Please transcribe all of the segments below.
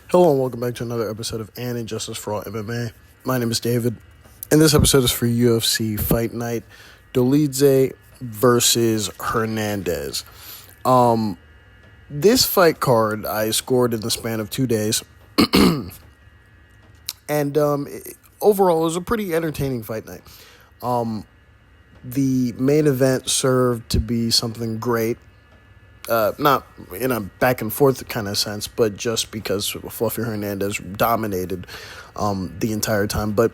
Hello and welcome back to another episode of Injustice For All MMA. My name is David, and this episode is for UFC Fight Night, Dolidze versus Hernandez. This fight card I scored in the span of 2 days, and overall it was a pretty entertaining fight night. The main event served to be something great. Not in a back and forth kind of sense, but just because Fluffy Hernandez dominated the entire time. But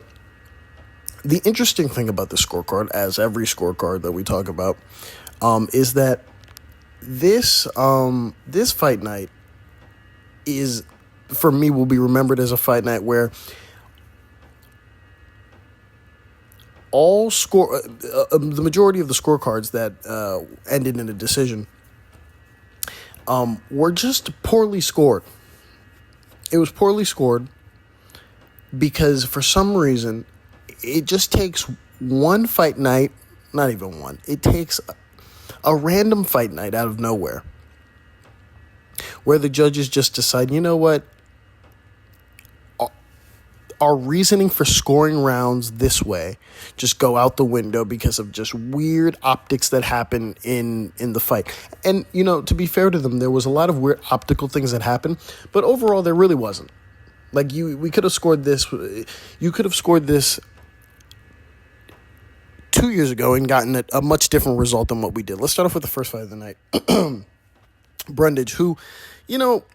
the interesting thing about the scorecard, as every scorecard that we talk about, is that this fight night is, for me, will be remembered as a fight night where the majority of the scorecards that ended in a decision were just poorly scored. It was poorly scored because for some reason it just takes one fight night, not even one, it takes a random fight night out of nowhere where the judges just decide, you know what, our reasoning for scoring rounds this way just go out the window because of just weird optics that happen in the fight. And, you know, to be fair to them, there was a lot of weird optical things that happened, but overall there really wasn't. Like, we could have scored this, you could have scored this 2 years ago and gotten a much different result than what we did. Let's start off with the first fight of the night. Brundage, who, you know,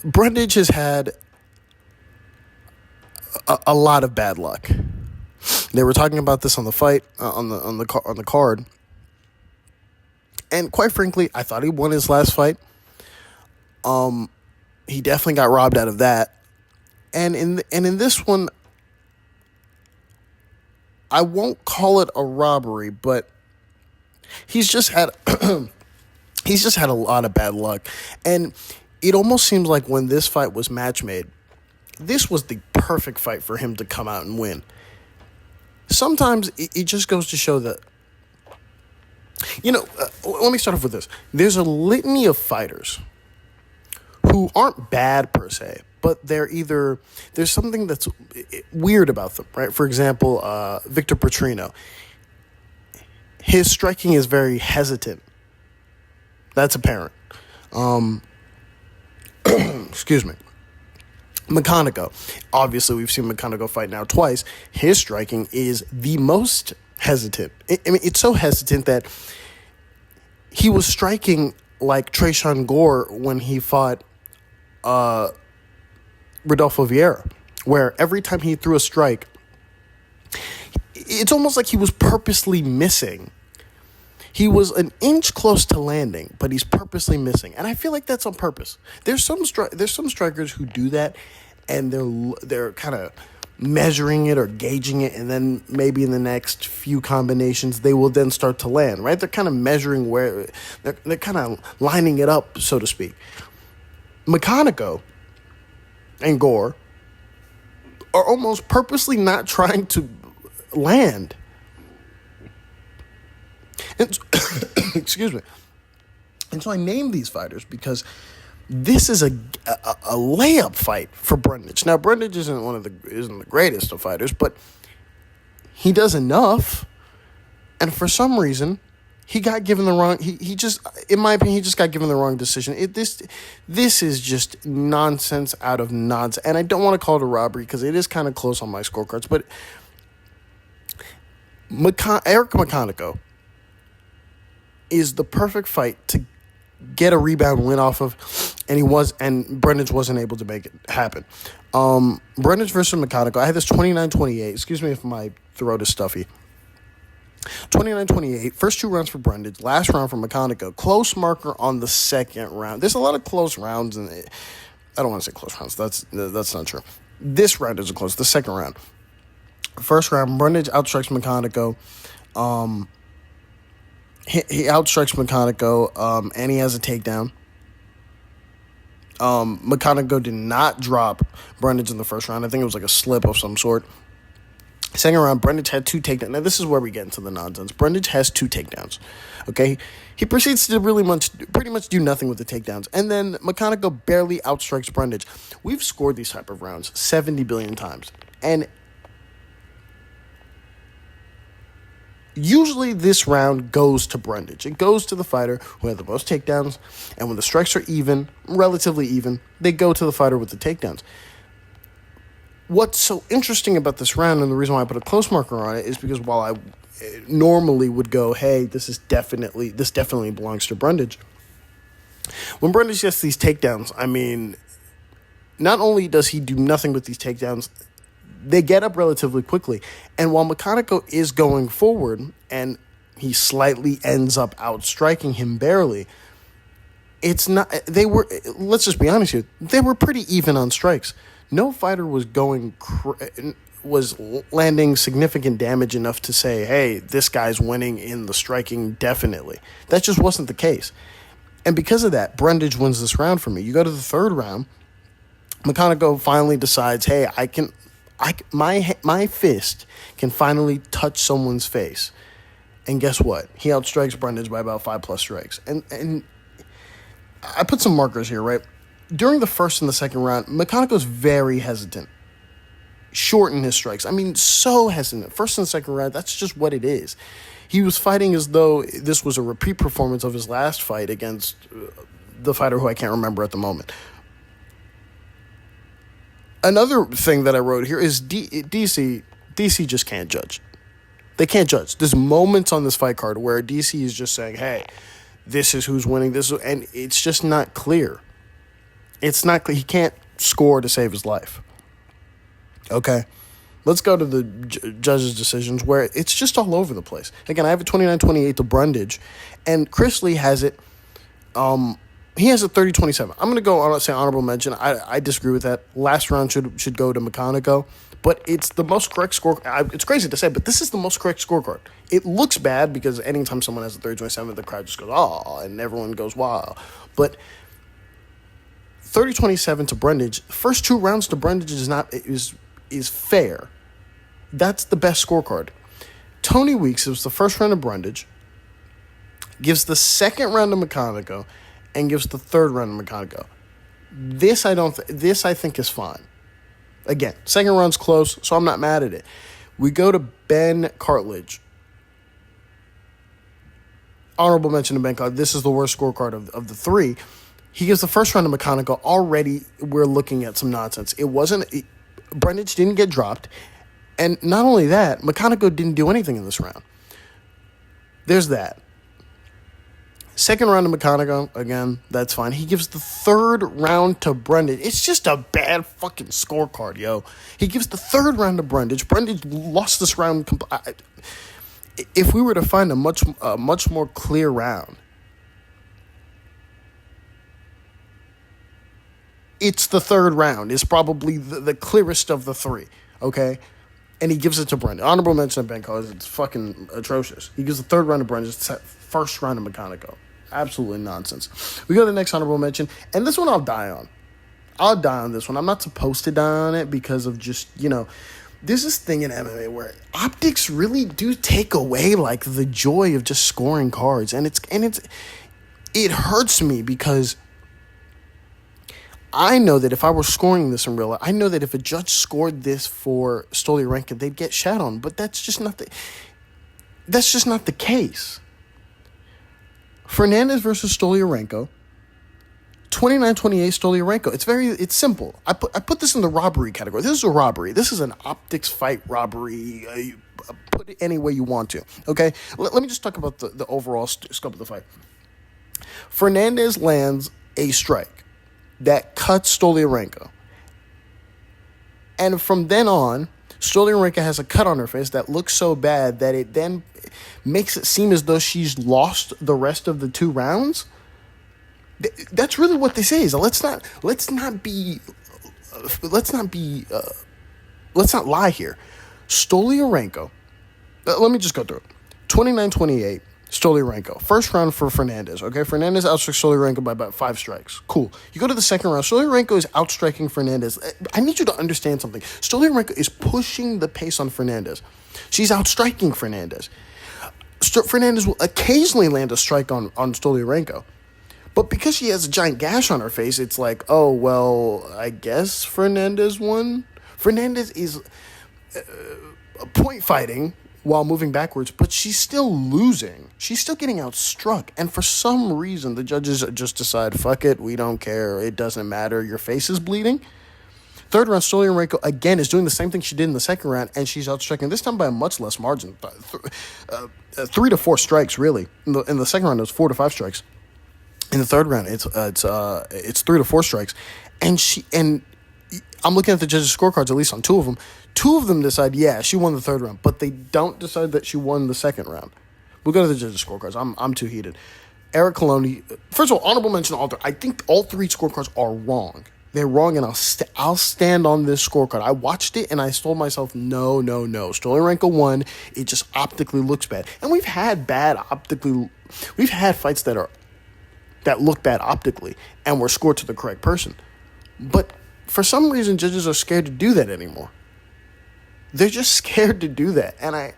Brundage has had a lot of bad luck. They were talking about this on the fight on the card, and quite frankly, I thought he won his last fight. He definitely got robbed out of that, and in this one, I won't call it a robbery, but he's just had a lot of bad luck, and it almost seems like when this fight was match made, this was the perfect fight for him to come out and win. Sometimes it just goes to show that, you know, let me start off with this. There's a litany of fighters who aren't bad per se, but there's something that's weird about them, right? For example, Victor Petrino. His striking is very hesitant. That's apparent. Excuse me. McConico. Obviously, we've seen McConico fight now twice. His striking is the most hesitant. I mean, it's so hesitant that he was striking like Tresean Gore when he fought Rodolfo Vieira, where every time he threw a strike, it's almost like he was purposely missing. He was an inch close to landing, but he's purposely missing, and I feel like that's on purpose. There's some strikers who do that, and they're kind of measuring it or gauging it, and then maybe in the next few combinations they will then start to land. Right? They're kind of measuring where they're kind of lining it up, so to speak. McConico and Gore are almost purposely not trying to land. And excuse me. And so I named these fighters because this is a layup fight for Brundage. Now, Brundage isn't the greatest of fighters, but he does enough. And for some reason, he got given the wrong. He just, in my opinion, he just got given the wrong decision. This is just nonsense out of nonsense. And I don't want to call it a robbery because it is kind of close on my scorecards. But Erceg McConico is the perfect fight to get a rebound win off of, and Brundage wasn't able to make it happen. Brundage versus McConico, I had this 29-28. Excuse me if my throat is stuffy. 29-28, first 2 rounds for Brundage, last round for McConico. Close marker on the second round. There's a lot of close rounds, and I don't want to say close rounds. That's not true. This round isn't close. The second round. First round, Brundage outstrikes McConico. He outstrikes McConico, and he has a takedown. McConico did not drop Brundage in the first round. I think it was like a slip of some sort. Second round, Brundage had 2 takedowns. Now, this is where we get into the nonsense. Brundage has 2 takedowns, okay? He proceeds to pretty much do nothing with the takedowns. And then McConico barely outstrikes Brundage. We've scored these type of rounds 70 billion times. And usually this round goes to Brundage. It goes to the fighter who had the most takedowns. And when the strikes are even, relatively even, they go to the fighter with the takedowns. What's so interesting about this round, and the reason why I put a close marker on it, is because while I normally would go, hey, this definitely belongs to Brundage, when Brundage gets these takedowns, I mean, not only does he do nothing with these takedowns, they get up relatively quickly. And while McConico is going forward, and he slightly ends up outstriking him barely, it's not, let's just be honest here, they were pretty even on strikes. No fighter was was landing significant damage enough to say, hey, this guy's winning in the striking definitely. That just wasn't the case. And because of that, Brundage wins this round for me. You go to the third round, McConico finally decides, hey, my fist can finally touch someone's face. And guess what? He outstrikes Brundage by about 5+ strikes. And I put some markers here, right? During the first and the second round, McConico's very hesitant. Short in his strikes. I mean, so hesitant. First and second round, that's just what it is. He was fighting as though this was a repeat performance of his last fight against the fighter who I can't remember at the moment. Another thing that I wrote here is DC just can't judge. They can't judge. There's moments on this fight card where DC is just saying, hey, this is who's winning, and it's just not clear. It's not clear. He can't score to save his life. Okay, let's go to the judges' decisions where it's just all over the place. Again, I have a 29-28 to Brundage, and Chris Lee has it. He has a 30-27. I'm going to go on say honorable mention. I disagree with that. Last round should go to McConico, but it's the most correct score. It's crazy to say, but this is the most correct scorecard. It looks bad because anytime someone has a 30-27, the crowd just goes, oh, and everyone goes, wow. But 30-27 to Brundage. First 2 rounds to Brundage is fair. That's the best scorecard. Tony Weeks, it was the first round of Brundage, gives the second round to McConico, and gives the third round to McConico. This I think is fine. Again, second round's close, so I'm not mad at it. We go to Ben Cartledge. Honorable mention to Ben Cartledge. This is the worst scorecard of the 3. He gives the first round to McConico. Already, we're looking at some nonsense. Brundage didn't get dropped. And not only that, McConico didn't do anything in this round. There's that. Second round to McConico, again, that's fine. He gives the third round to Brundage. It's just a bad fucking scorecard, yo. He gives the third round to Brundage. Brundage lost this round. If we were to find a much more clear round, it's the third round. It's probably the clearest of the 3, okay? And he gives it to Brundage. Honorable mention to Ben Cartledge. It's fucking atrocious. He gives the third round to Brundage. It's first round to McConico. Absolutely nonsense. We go to the next honorable mention, and this one I'll die on. I'll die on this one. I'm not supposed to die on it because of just, there's this thing in MMA where optics really do take away, like, the joy of just scoring cards. And it hurts me because I know that if I were scoring this in real life, I know that if a judge scored this for Stoliarenko, they'd get shat on. But that's just not the case. Fernandes versus Stoliarenko, 29-28 Stoliarenko. It's simple. I put this in the robbery category. This is a robbery. This is an optics fight robbery. Put it any way you want to. Okay? Let me just talk about the overall scope of the fight. Fernandes lands a strike that cuts Stoliarenko. And from then on, Stoliarenko has a cut on her face that looks so bad that it then makes it seem as though she's lost the rest of the 2 rounds. That's really what this is. Let's not lie here. Stoliarenko, let me just go through it. 29-28. Stoliarenko. First round for Fernandes, okay? Fernandes outstrikes Stoliarenko by about 5 strikes. Cool. You go to the second round. Stoliarenko is outstriking Fernandes. I need you to understand something. Stoliarenko is pushing the pace on Fernandes. She's outstriking Fernandes. Fernandes will occasionally land a strike on Stoliarenko. But because she has a giant gash on her face, it's like, oh, well, I guess Fernandes won. Fernandes is point fighting while moving backwards, but she's still losing. She's still getting outstruck. And for some reason, the judges just decide, fuck it, we don't care. It doesn't matter. Your face is bleeding. Third round, Stoliarenko, again, is doing the same thing she did in the second round, and she's outstriking, this time by a much less margin. 3 to 4 strikes, really. In the second round, it was 4 to 5 strikes. In the third round, it's 3 to 4 strikes. And I'm looking at the judges' scorecards, at least on 2 of them. 2 of them decide, yeah, she won the third round, but they don't decide that she won the second round. We'll go to the judges' scorecards. I'm too heated. Eric Coloni, first of all, honorable mention to all 3. I think all 3 scorecards are wrong. They're wrong, and I'll stand on this scorecard. I watched it, and I told myself, no. Stoliarenko won. It just optically looks bad. And we've had fights that look bad optically and were scored to the correct person. But for some reason, judges are scared to do that anymore. They're just scared to do that, and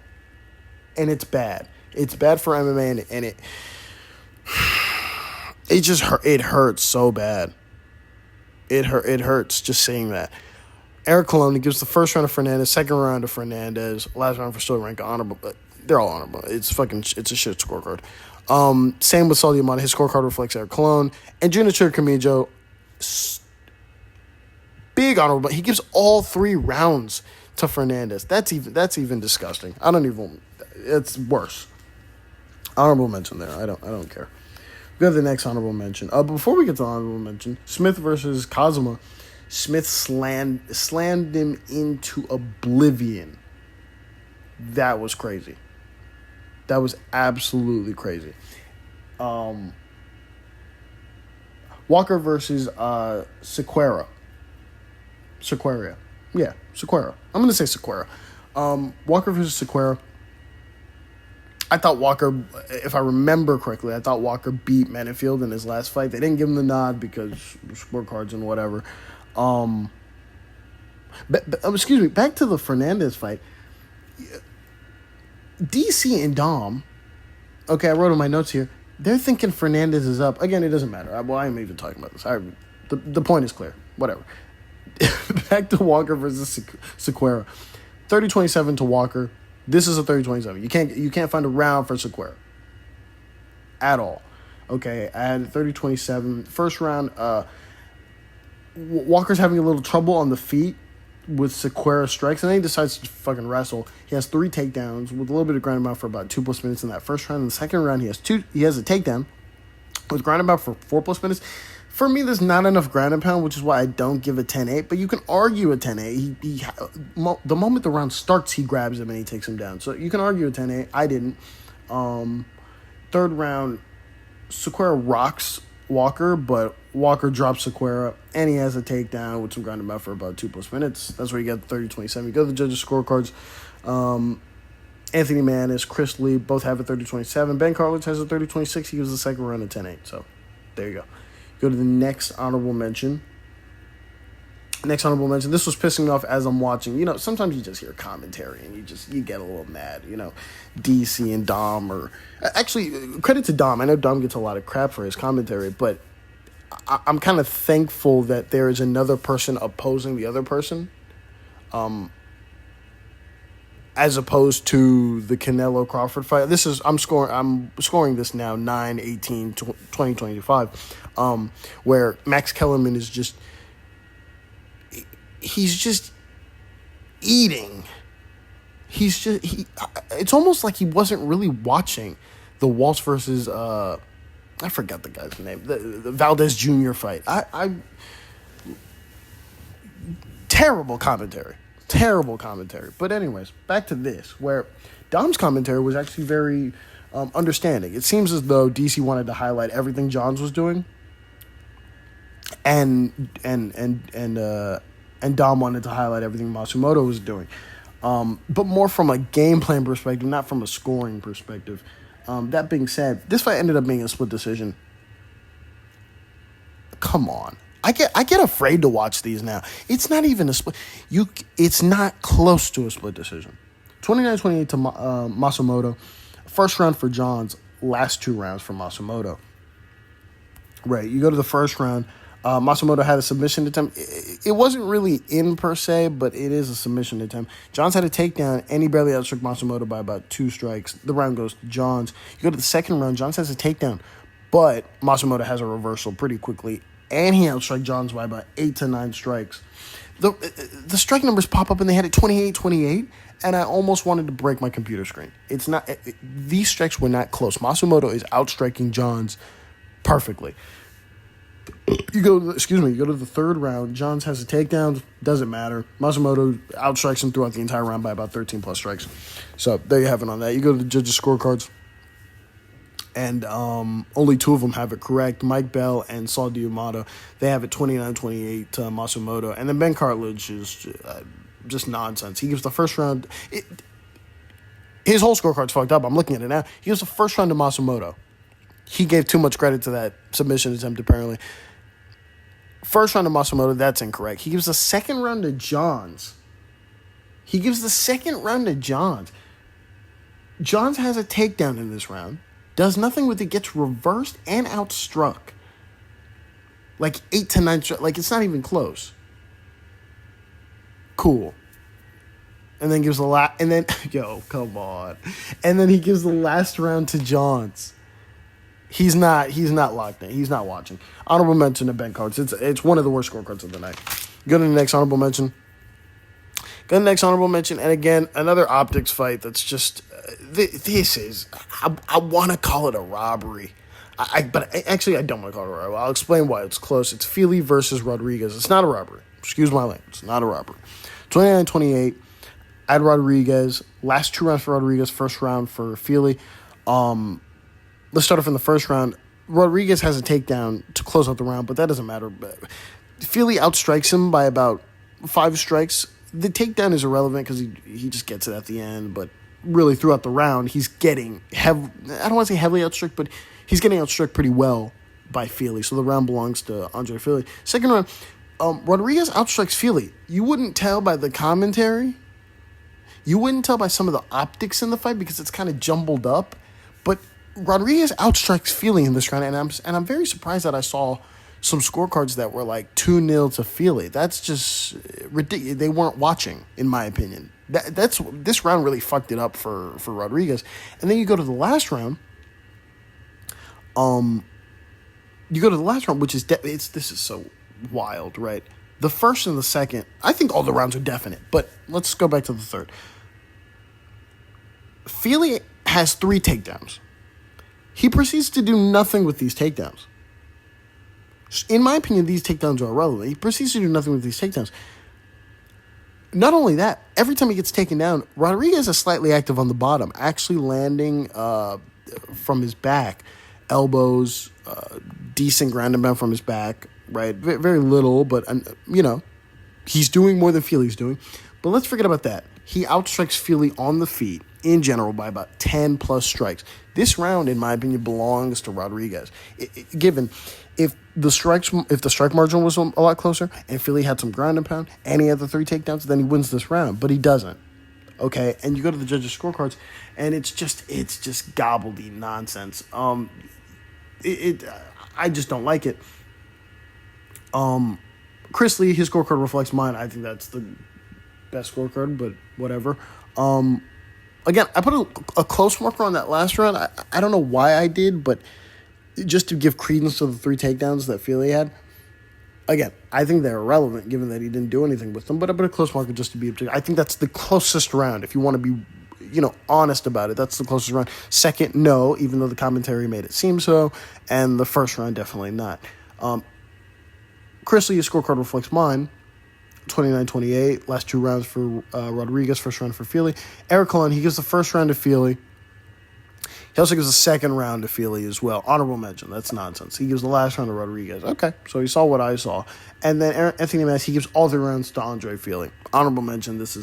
it's bad. It's bad for MMA, and it hurts so bad. It hurts just seeing that. Eric Coloni gives the first round to Fernandes, second round to Fernandes, last round for Stoliarenko, honorable. But they're all honorable. It's a shit scorecard. Same with Saul Diamante. His scorecard reflects Eric Colon. And Junior Camijo, big honorable. He gives all 3 rounds to Fernandes. That's even disgusting. It's worse. Honorable mention there. I don't care. We have the next honorable mention. But before we get to honorable mention, Smith versus Kazama. Smith slammed him into oblivion. That was crazy. That was absolutely crazy. Walker versus Cerqueira. Cerqueira. Yeah, Cerqueira. I'm going to say Cerqueira. Walker versus Cerqueira. I thought Walker, if I remember correctly, beat Menifield in his last fight. They didn't give him the nod because scorecards and whatever. Excuse me, back to the Fernandes fight. DC and Dom, okay, I wrote in my notes here, they're thinking Fernandes is up. Again, it doesn't matter. I'm even talking about this. The point is clear. Whatever. Back to Walker versus Cerqueira. 30-27 to Walker. This is a 30-27. You can't find a round for Cerqueira at all. Okay, I had 30-27. First round, Walker's having a little trouble on the feet with Cerqueira strikes, and then he decides to fucking wrestle. He has 3 takedowns with a little bit of ground and pound for about 2+ minutes in that first round. In the second round, he has a takedown with ground and pound for 4+ minutes. For me, there's not enough ground and pound, which is why I don't give a 10-8, but you can argue a 10-8. The moment the round starts, he grabs him and he takes him down. So you can argue a 10-8. I didn't. Third round, Cerqueira rocks Walker, but Walker drops Cerqueira, and he has a takedown with some ground and pound for about 2+ minutes. That's where you get the 30-27. You go to the judges' scorecards. Anthony Manis, Chris Lee, both have a 30-27. Ben Carlitz has a 30-26. He gives the second round a 10-8. So there you go. Go to the next honorable mention. This was pissing me off as I'm watching. You know, sometimes you just hear commentary and you get a little mad. You know, DC and Dom, or actually credit to Dom. I know Dom gets a lot of crap for his commentary, but I'm kind of thankful that there is another person opposing the other person, as opposed to the Canelo Crawford fight. I'm scoring this now 9-18-2025. Where Max Kellerman is he's just eating. It's almost like he wasn't really watching the Walsh versus, I forgot the guy's name, the Valdez Jr. fight. Terrible commentary. But anyways, back to this, where Dom's commentary was actually very understanding. It seems as though DC wanted to highlight everything Johns was doing, and Dom wanted to highlight everything Matsumoto was doing, but more from a game plan perspective, not from a scoring perspective. That being said, this fight ended up being a split decision. Come on. I get afraid to watch these now. It's not even a split. It's not close to a split decision. 29-28 to Matsumoto. First round for Johns. Last 2 rounds for Matsumoto. Right. You go to the first round. Matsumoto had a submission attempt. It wasn't really in per se, but it is a submission attempt. Johns had a takedown, and he barely outstruck Matsumoto by about 2 strikes. The round goes to Johns. You go to the second round. Johns has a takedown, but Matsumoto has a reversal pretty quickly, and he outstruck Johns by about 8 to 9 strikes. The strike numbers pop up, and they had it 28-28, and I almost wanted to break my computer screen. It's not. These strikes were not close. Matsumoto is outstriking Johns perfectly. You go to the third round. Johns has a takedown. Doesn't matter. Matsumoto outstrikes him throughout the entire round by about 13 plus strikes. So there you have it on that. You go to the judges' scorecards, and only 2 of them have it correct. Mike Bell and Saul D'Amato. They have it 29-28 to Matsumoto. And then Ben Cartledge is just nonsense. He gives the first round. His whole scorecard's fucked up. I'm looking at it now. He gives the first round to Matsumoto. He gave too much credit to that submission attempt, apparently. First round to Matsumoto, that's incorrect. He gives the second round to Johns. Johns has a takedown in this round. Does nothing with it, gets reversed and outstruck. Like 8 to 9 strikes. Like, it's not even close. Cool. And then gives come on. And then he gives the last round to Johns. He's not locked in. He's not watching. Honorable mention to Ben Cards. It's one of the worst scorecards of the night. Go to the next honorable mention. And again, another optics fight that's just... this is... I want to call it a robbery. But actually, I don't want to call it a robbery. I'll explain why it's close. It's Fili versus Rodriguez. It's not a robbery. Excuse my language. It's not a robbery. 29-28. I had Rodriguez. Last 2 rounds for Rodriguez. First round for Fili. Let's start off in the first round. Rodriguez has a takedown to close out the round, but that doesn't matter. Fili outstrikes him by about 5 strikes. The takedown is irrelevant because he just gets it at the end, but really throughout the round, he's getting I don't want to say heavily outstruck, but he's getting outstruck pretty well by Fili. So the round belongs to Andre Fili. Second round, Rodriguez outstrikes Fili. You wouldn't tell by the commentary. You wouldn't tell by some of the optics in the fight because it's kind of jumbled up, but Rodriguez outstrikes Fili in this round, and I'm very surprised that I saw some scorecards that were like 2-0 to Fili. That's just ridiculous. They weren't watching, in my opinion. This round really fucked it up for Rodriguez. And then you go to the last round. Which is this is so wild, right? The first and the second, I think all the rounds are definite, but let's go back to the third. Fili has 3 takedowns. He proceeds to do nothing with these takedowns. In my opinion, these takedowns are irrelevant. He proceeds to do nothing with these takedowns. Not only that, every time he gets taken down, Rodriguez is slightly active on the bottom, actually landing from his back. Elbows, decent ground and pound from his back, right? Very little, but, he's doing more than Fili's doing. But let's forget about that. He outstrikes Fili on the feet in general by about 10 plus strikes. This round, in my opinion, belongs to Rodriguez. Given if the strike margin was a lot closer and Fili had some ground and pound and he had the 3 takedowns, then he wins this round. But he doesn't. Okay, and you go to the judges' scorecards, and it's just gobbledy nonsense. I just don't like it. Chris Lee, his scorecard reflects mine. I think that's the best scorecard, but whatever. Again, I put a close marker on that last round. I don't know why I did, but just to give credence to the 3 takedowns that Fili had. Again, I think they're irrelevant given that he didn't do anything with them, but I put a close marker just to be objective. I think that's the closest round. If you want to be, honest about it, that's the closest round. Second, no, even though the commentary made it seem so, and the first round, definitely not. Chris Lee's scorecard reflects mine. 29-28, last 2 rounds for Rodriguez, first round for Fili. Eric Cullen, he gives the first round to Fili. He also gives the second round to Fili as well. Honorable mention, that's nonsense. He gives the last round to Rodriguez. Okay, so he saw what I saw. And then Anthony Mass, he gives all 3 rounds to Andre Fili. Honorable mention, it's a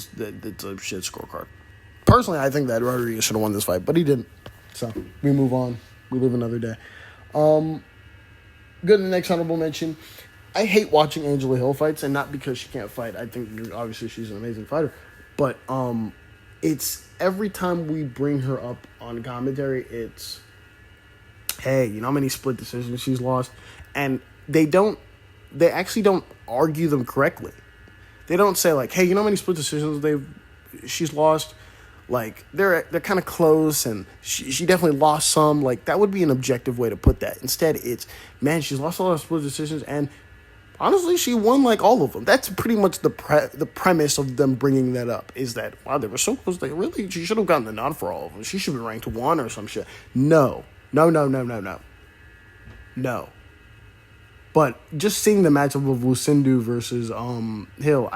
shit scorecard. Personally, I think that Rodriguez should have won this fight, but he didn't. So we move on. We live another day. Go to the next honorable mention. I hate watching Angela Hill fights, and not because she can't fight. I think obviously she's an amazing fighter, but it's every time we bring her up on commentary, it's, hey, you know how many split decisions she's lost, and they actually don't argue them correctly. They don't say like, hey, you know how many split decisions she's lost. Like, they're kind of close, and she definitely lost some. Like, that would be an objective way to put that. Instead, it's, man, she's lost a lot of split decisions, and honestly, she won, like, all of them. That's pretty much the premise of them bringing that up, is that, wow, they were so close. Like, really, she should have gotten the nod for all of them. She should be ranked 1 or some shit. No. No. But just seeing the matchup of Lucindo versus Hill,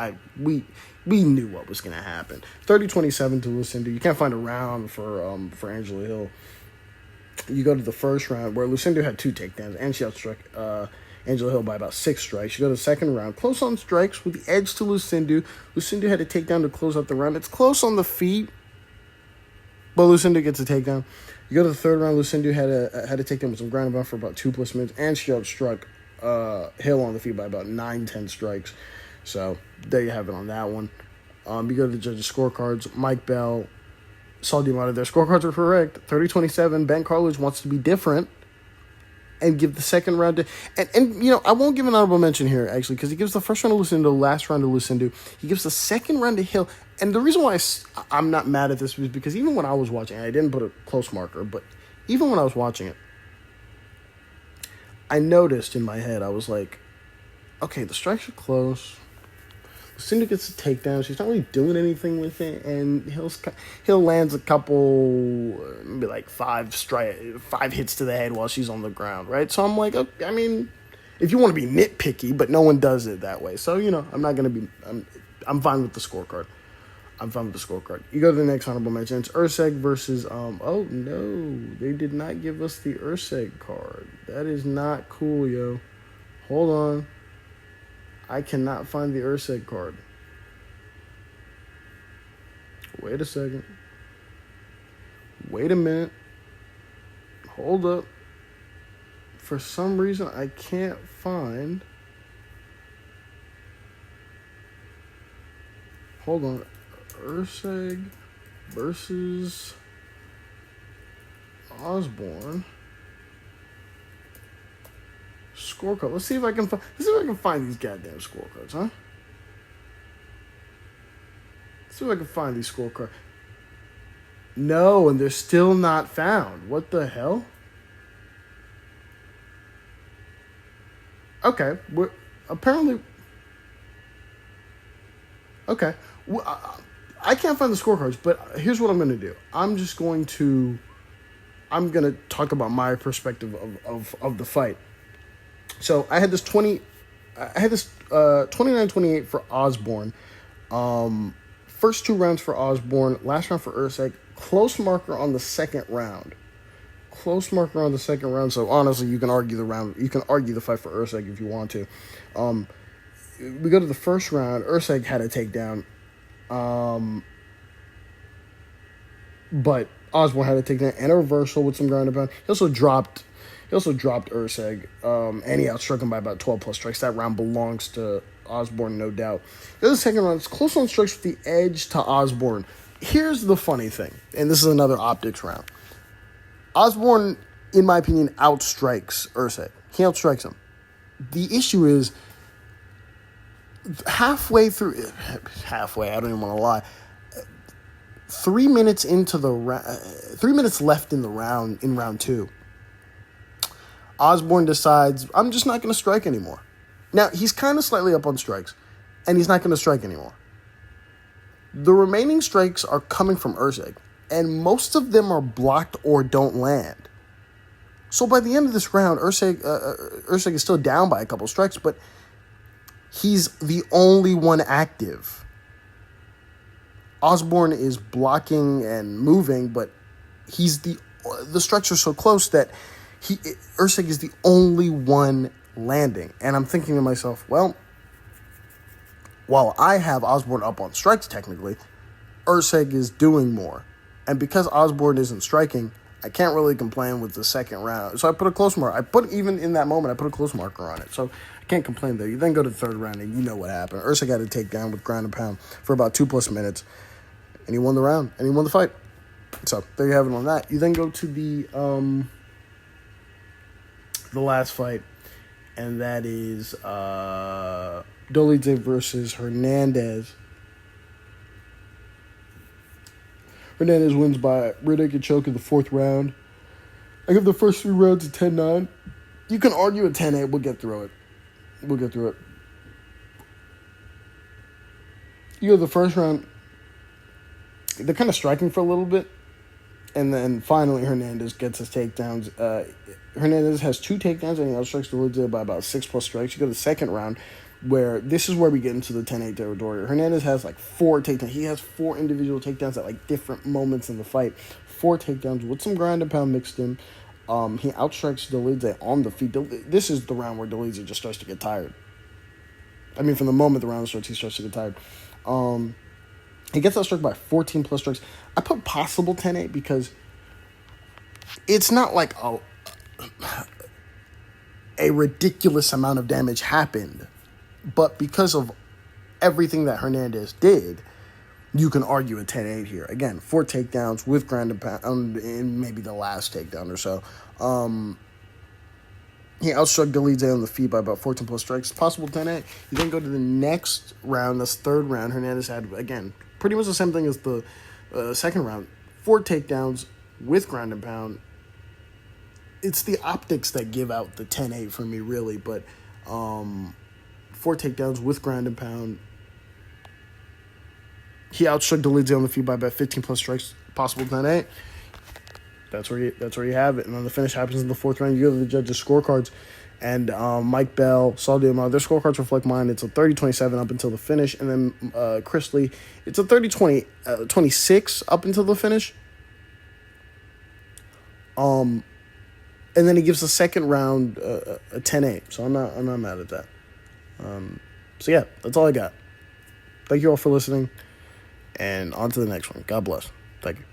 we knew what was going to happen. 30-27 to Lucindo. You can't find a round for Angela Hill. You go to the first round where Lucindo had 2 takedowns and she outstruck Angela Hill by about 6 strikes. You go to the second round, close on strikes with the edge to Lucindo. Lucindo had a takedown to close out the round. It's close on the feet, but Lucindo gets a takedown. You go to the third round, Lucindo had a takedown with some ground and pound for about 2+ minutes, and she outstruck Hill on the feet by about 9-10 strikes. So there you have it on that one. You go to the judges' scorecards. Mike Bell, Saul D'Amato, their scorecards are correct. 30-27. Ben Carlos wants to be different and give the second round to... And you know, I won't give an honorable mention here, actually, because he gives the first round to Lucindo, last round to Lucindo. He gives the second round to Hill. And the reason why I'm not mad at this was because even when I was watching, I didn't put a close marker, but even when I was watching it, I noticed in my head, I was like, okay, the strikes are close. Lucindo gets a takedown. She's not really doing anything with it, and Hill lands a couple, maybe like 5 hits to the head while she's on the ground, right? So I'm like, okay, I mean, if you want to be nitpicky, but no one does it that way. So, you know, I'm not going to be, I'm fine with the scorecard. You go to the next honorable mention. It's Erceg versus, oh no, they did not give us the Erceg card. That is not cool, yo. Hold on. I cannot find the Erceg card. Wait a second. Wait a minute. Hold up. For some reason, I can't find... Hold on. Erceg versus Osbourne. Scorecard. Let's see if I can find these goddamn scorecards, huh? Let's see if I can find these scorecards. No, and they're still not found. What the hell? Okay, apparently. Okay, I can't find the scorecards, but here's what I'm going to do. I'm going to talk about my perspective of the fight. So I had this 29-28 for Osbourne. First 2 rounds for Osbourne, last round for Erceg. Close marker on the second round. So honestly, you can argue the round. You can argue the fight for Erceg if you want to. We go to the first round. Erceg had a takedown, but Osbourne had a takedown and a reversal with some ground and pound. He also dropped Erceg, and he outstruck him by about 12+ strikes. That round belongs to Osbourne, no doubt. The second round, it's close on strikes with the edge to Osbourne. Here's the funny thing, and this is another optics round. Osbourne, in my opinion, outstrikes Erceg. He outstrikes him. The issue is, halfway, I don't even want to lie, 3 minutes into the 3 minutes left in round 2, Osbourne decides, I'm just not going to strike anymore. Now, he's kind of slightly up on strikes, and he's not going to strike anymore. The remaining strikes are coming from Erceg, and most of them are blocked or don't land. So by the end of this round, Erceg is still down by a couple strikes, but he's the only one active. Osbourne is blocking and moving, but the strikes are so close that Erceg is the only one landing. And I'm thinking to myself, well, while I have Osbourne up on strikes technically, Erceg is doing more. And because Osbourne isn't striking, I can't really complain with the second round. So I put a close mark. Even in that moment, I put a close marker on it. So I can't complain there. You then go to the third round, and you know what happened. Erceg got a takedown with ground and pound for about 2+ minutes, and he won the round, and he won the fight. So there you have it on that. You then go to the last fight, and that is Dolidze versus Hernandez. Fernandes wins by rear naked choke in the 4th round. I give the first 3 rounds a 10-9. You can argue a 10-8. We'll get through it. You know, the first round, they're kind of striking for a little bit. And then finally Hernandez gets his takedowns. Hernandez has 2 takedowns and he outstrikes Dolidze by about 6+ strikes. You go to the second round, where this is where we get into the 10-8 territory. Hernandez has like 4 takedowns. He has 4 individual takedowns at like different moments in the fight. 4 takedowns with some ground and pound mixed in. He outstrikes Dolidze on the feet. This is the round where Dolidze just starts to get tired. I mean, from the moment the round starts, he starts to get tired. He gets outstruck by 14+ strikes. I put possible 10-8 because it's not like a ridiculous amount of damage happened. But because of everything that Hernandez did, you can argue a 10-8 here. Again, 4 takedowns with ground and pound in maybe the last takedown or so. He outstruck Dolidze on the feet by about 14+ strikes. Possible 10-8. You then go to the next round, this third round. Hernandez had, again, pretty much the same thing as the second round. 4 takedowns with ground and pound. It's the optics that give out the 10-8 for me, really. But 4 takedowns with ground and pound. He outstruck Dolidze on the feet by about 15+ strikes. Possible 10-8. That's where you have it. And then the finish happens in the 4th round. You go to the judges' scorecards. And Mike Bell, Saul Diamond, their scorecards reflect mine. It's a 30-27 up until the finish. And then Chris Lee, it's a 30-26 up until the finish. And then he gives the second round a 10-8. So I'm not mad at that. So yeah, that's all I got. Thank you all for listening. And on to the next one. God bless. Thank you.